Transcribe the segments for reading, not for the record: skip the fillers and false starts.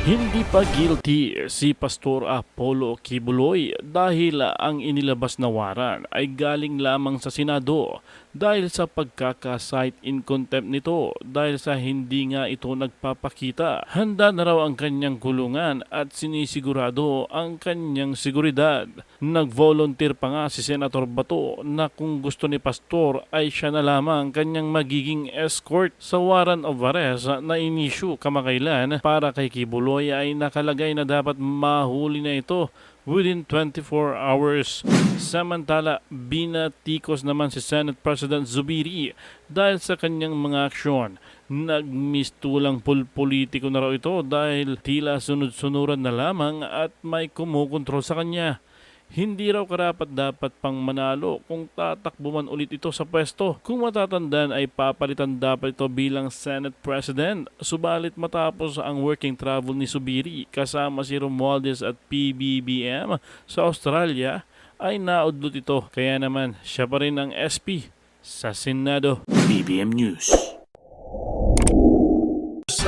Hindi pa guilty si Pastor Apollo Kibuloy dahil ang inilabas na waran ay galing lamang sa Senado dahil sa pagkaka-cite in contempt nito dahil sa hindi nga ito nagpapakita. Handa na raw ang kanyang kulungan at sinisigurado ang kanyang seguridad. Nag-volunteer pa nga si Senator Bato na kung gusto ni Pastor ay siya na lamang kanyang magiging escort sa warrant of arrest na inisyu kamakailan para kay Kibuloy ay nakalagay na dapat mahuli na ito within 24 hours. Samantala, binatikos naman si Senate President Zubiri dahil sa kanyang mga aksyon. Nagmistulang politiko na raw ito dahil tila sunod-sunuran na lamang at may kumukontrol sa kanya. Hindi raw karapat-dapat pang manalo kung tatakbo man ulit ito sa pwesto. Kung matatandaan ay papalitan dapat ito bilang Senate President. Subalit matapos ang working travel ni Zubiri kasama si Romualdez at PBBM sa Australia ay naudlot ito. Kaya naman siya pa rin ang SP sa Senado. BBM News.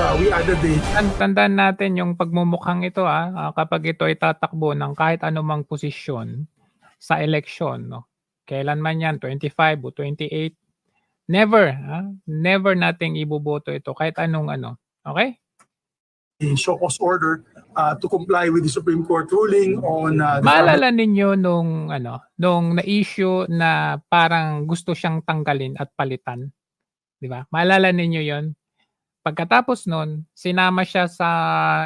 We added the Tandaan natin yung pagmumukhang ito kapag ito ay tatakbo ng kahit anumang posisyon sa eleksyon, no? Kailan man yan, 25 o 28, never nating iboboto ito kahit anong ano. Okay? show cause order to comply with the Supreme Court ruling on the Maalala ninyo nung na-issue na parang gusto siyang tanggalin at palitan, 'di ba? Maalala ninyo 'yon? Pagkatapos nun, sinama siya sa,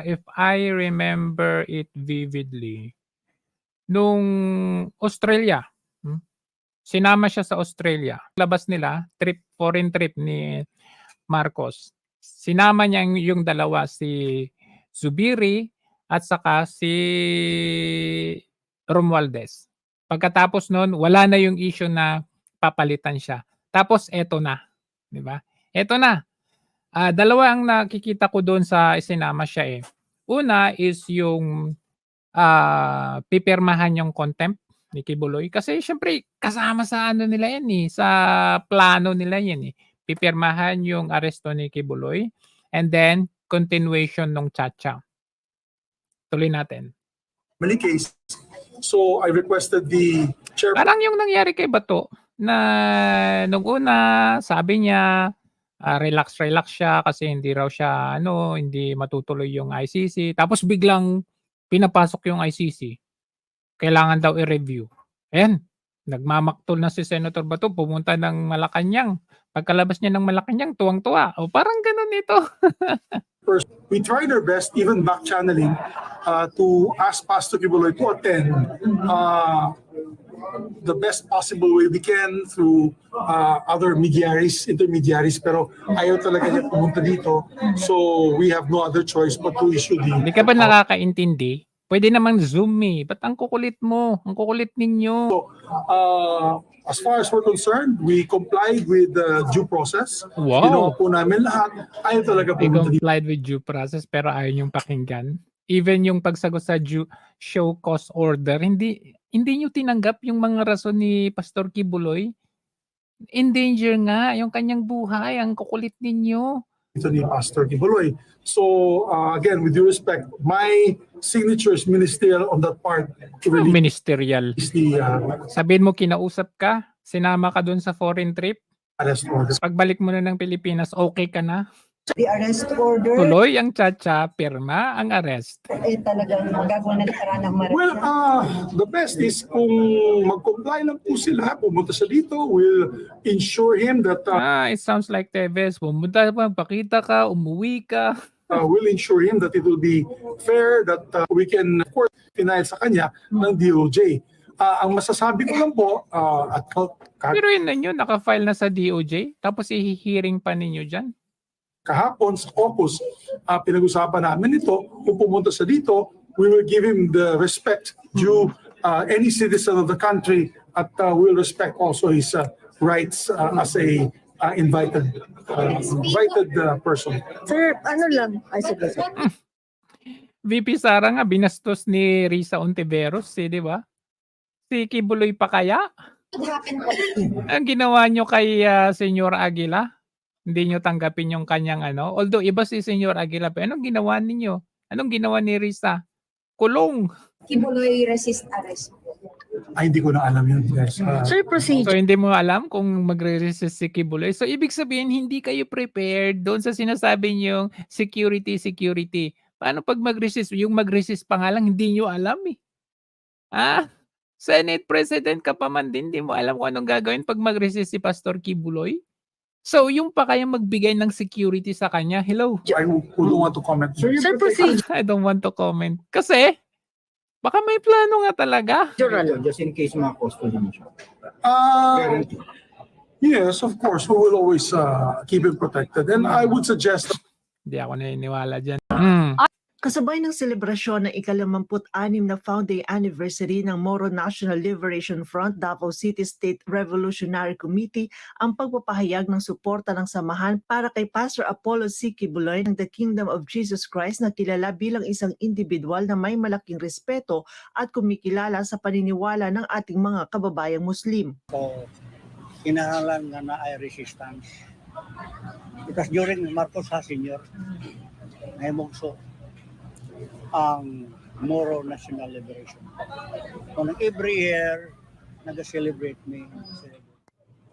if I remember it vividly, nung Australia. Sinama siya sa Australia. Labas nila, foreign trip ni Marcos. Sinama niya yung dalawa, si Zubiri at saka si Romualdez. Pagkatapos nun, wala na yung issue na papalitan siya. Tapos eto na, 'di ba? Eto na. Dalawa ang nakikita ko doon sa isinama siya eh. Una is yung pipirmahan yung contempt ni Kibuloy. Kasi syempre kasama sa ano nila yan eh, sa plano nila yan eh. Pipirmahan yung aresto ni Kibuloy and then continuation ng Chacha. Tuloy natin. many cases. So I requested the chair. Parang yung nangyari kay Bato na nung una sabi niya relax siya kasi hindi raw siya hindi matutuloy yung ICC. Tapos biglang pinapasok yung ICC. Kailangan daw i-review. Ayan, nagmamaktol na si Senator Bato, pumunta ng Malacanang. Pagkalabas niya ng Malacanang, tuwang-tuwa. O parang ganun ito. First, we tried our best, even back channeling, to ask Pastor Kibuloy to attend the best possible way we can through other intermediaries, pero ayaw talaga niya pumunta dito. So we have no other choice but to issue the... Hindi ka ba nakakaintindi? Pwede naman Zoom eh. Ba't ang kukulit mo? Ang kukulit ninyo. So, as far as we're concerned, we complied with the due process. Wow. Ginawa po namin lahat. Ayaw talaga They pumunta dito. complied with due process pero ayaw niyong pakinggan. Even yung pagsagot sa show cause order, hindi niyo tinanggap yung mga rason ni Pastor Kibuloy. In danger nga yung kanyang buhay, ang kukulit ninyo. Ito ni Pastor Kibuloy. So, again, with due respect, my signature is ministerial on that part to release Ministerial. the Sabihin mo kinausap ka, sinama ka dun sa foreign trip, arrest order. pagbalik mo na ng Pilipinas, okay ka na. The arrest order Tuloy ang Chacha, pirma ang arrest. talagang magagawa na nakaraan ng March. Well, the best is kung mag-comply lang po sila, pumunta sa dito, we'll ensure him that It sounds like Teves. Pumunta pa, pakita ka, umuwi ka. we'll ensure him that it will be fair, that we can, of course, denial sa kanya ng DOJ. Ang masasabi ko lang po, at Pero yun ninyo, naka-file na sa DOJ, tapos i-hearing pa ninyo dyan. kahapon sa caucus, pinag-usapan namin ito, kung pumunta sa dito, we will give him the respect due any citizen of the country at we'll respect also his rights as a invited person. Sir, ano lang? Ay, sige, sir. VP Sara nga, binastos ni Risa Ontiveros, di ba? Si Kibuloy pa kaya? What happened? Ang ginawa nyo kay Senyor Aguila? Hindi nyo tanggapin yung kanyang Although iba si Senyor Aguila, pero anong ginawa ninyo? Anong ginawa ni Risa? Kulong. Kibuloy resist arrest. Ay, hindi ko na alam yun. Yes. Sir, So procedure. hindi mo alam kung magre-resist si Kibuloy. So ibig sabihin hindi kayo prepared doon sa sinasabi niyong security. Paano pag mag-resist? Yung mag-resist pa nga lang hindi niyo alam eh. Ah, Senate President ka pa man din, hindi mo alam kung anong gagawin pag mag-resist si Pastor Kibuloy? So yung pa kaya magbigay ng security sa kanya, hello? I wouldn't want to comment. Sir, procedure. I don't want to comment. Kasi baka may plano nga talaga. Just in case mga custody mo siya. Yes, of course. We will always keep him protected. And I would suggest Hindi ako naniniwala dyan. Kasabay ng selebrasyon ng ika-56 na founding anniversary ng Moro National Liberation Front Davao City State Revolutionary Committee ang pagpapahayag ng suporta ng samahan para kay Pastor Apollo C. Kibuloy ng The Kingdom of Jesus Christ na kilala bilang isang individual na may malaking respeto at kumikilala sa paniniwala ng ating mga kababayang Muslim. So, kinahalan nga na ay resistance. Because during Marcos ha, Senior, naimugso ang Moro National Liberation. So, every year, nag-celebrate me.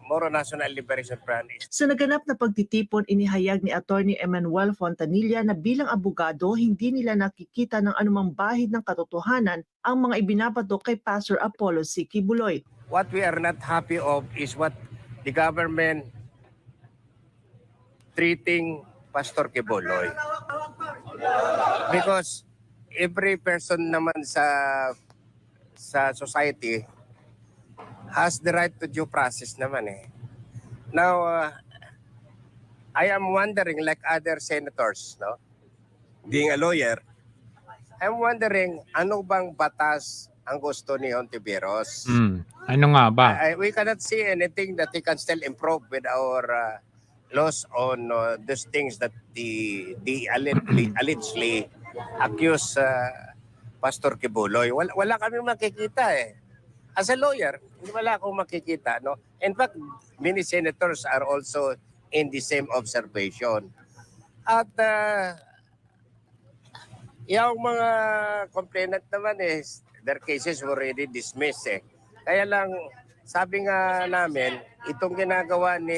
Moro National Liberation Front is Sa naganap na pagtitipon, inihayag ni Attorney Emmanuel Fontanilla na bilang abogado, hindi nila nakikita ng anumang bahid ng katotohanan ang mga ibinabato kay Pastor Apollo C. Kibuloy. what we are not happy of is what the government treating Pastor Kibuloy. Because every person naman sa society has the right to due process naman eh. Now, I am wondering, like other senators, no, being a lawyer, I'm wondering ano bang batas ang gusto ni Hontiveros. Ano nga ba? We cannot see anything that we can still improve with our laws on those things that the allegedly accuse Pastor Kibuloy. Wala kami makikita eh. As a lawyer, wala akong makikita. No? In fact, many senators are also in the same observation. At yung mga complainant naman is their cases were already dismissed eh. Kaya lang, sabi nga namin, itong ginagawa ni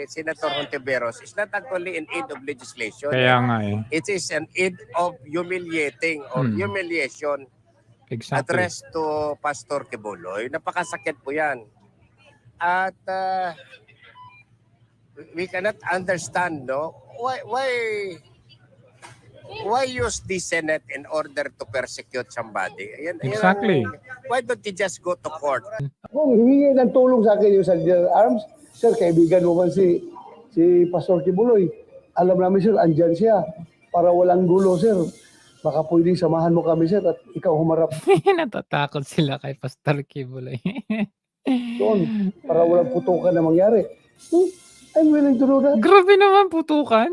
Senator Hontiveros is not actually an aid of legislation. Kaya nga eh. It is an aid of humiliating or humiliation Exactly. addressed to Pastor Kibuloy. Napakasakit po yan. At we cannot understand, no? Why use the Senate in order to persecute somebody? Exactly. Why don't you just go to court? Kung hihingi ng tulong sa akin yung Saldian Arms, sir, kaibigan mo man si Pastor Kibuloy. Alam namin, sir, andyan siya. Para walang gulo, sir. Baka pwedeng samahan mo kami, sir, at ikaw humarap Natatakot sila kay Pastor Kibuloy. doon para walang putukan na mangyari. I'm willing to do that. Grabe naman putukan.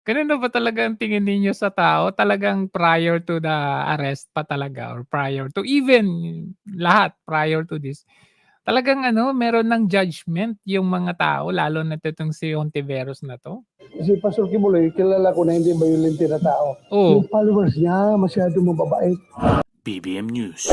Ganun na ba talaga ang tingin ninyo sa tao? Talagang prior to the arrest pa talaga or prior to even lahat prior to this. Talagang meron ng judgment yung mga tao lalo na itong si Hontiveros na to. Si Pastor Kibuloy, kilala ko na hindi violent na tao. Oh. Yung followers niya, masyado mababait. BBM News.